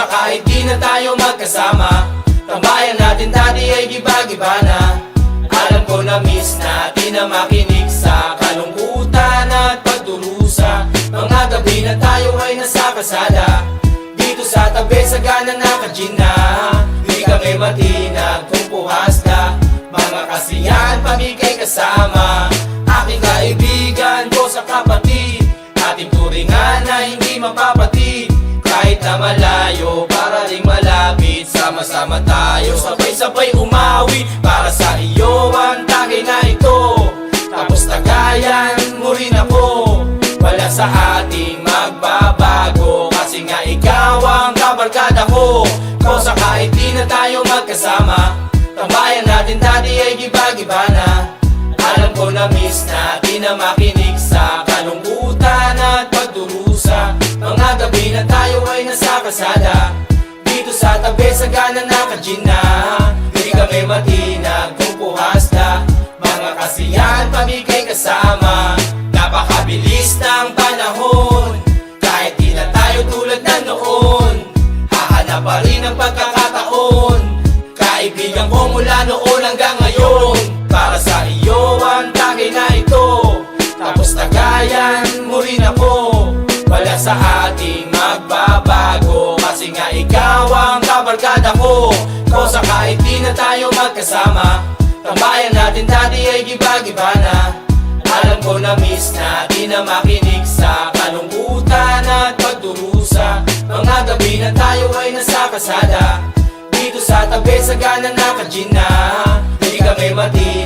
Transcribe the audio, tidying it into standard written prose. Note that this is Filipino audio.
Kosa kahit di na tayo magkasama, tambayan natin dati ay giba-giba na. Alam ko na miss natin na makinig sa kalungkutan at pagdurusa. Mga gabi na tayo ay nasa kasada, dito sa tabi sa gana naka-gin na. Di kami matinag kung puhas na, mga kasiyahan pamigay kasama. Aking kaibigan ko sa kapatid, ating turingan na hindi mapapatid. Kahit na malayo, para ring malapit, sama-sama tayo, sabay-sabay umawi. Para sa iyo ang tagay na ito, tapos tagayan mo rin ako. Wala sa ating magbabago, kasi nga ikaw ang kabarkada ko. Kosa kahit di na tayo magkasama, tambayan natin dati ay giba-giba na. Alam ko na miss natin na makinig sa kalungkutan at pagdurusa. Mga gabi na tayo ay nasa kasada, dito sa tabi sa gana naka-gin na. Di kami matinag kung puhas na, mga kasiyahan pamigay kasama. Napakabilis ng panahon, kahit di na tayo tulad na noon. Hahanap pa rin ang pagkakataon, kaibigan ko mula noon hanggang ngayon. Para sa iyo ang tagay na ito, tapos tagayan mo rin ako. Wala sa ating magbabago, kasi nga ikaw ang kabarkada ko. Kosa kahit di na tayo magkasama, tambayan natin dati ay giba-giba na. Alam ko na miss natin na makinig sa kalungkutan at pagdurusa. Mga gabi na tayo ay nasa kasada, dito sa tabi sa gana naka-gin na. Di kami mati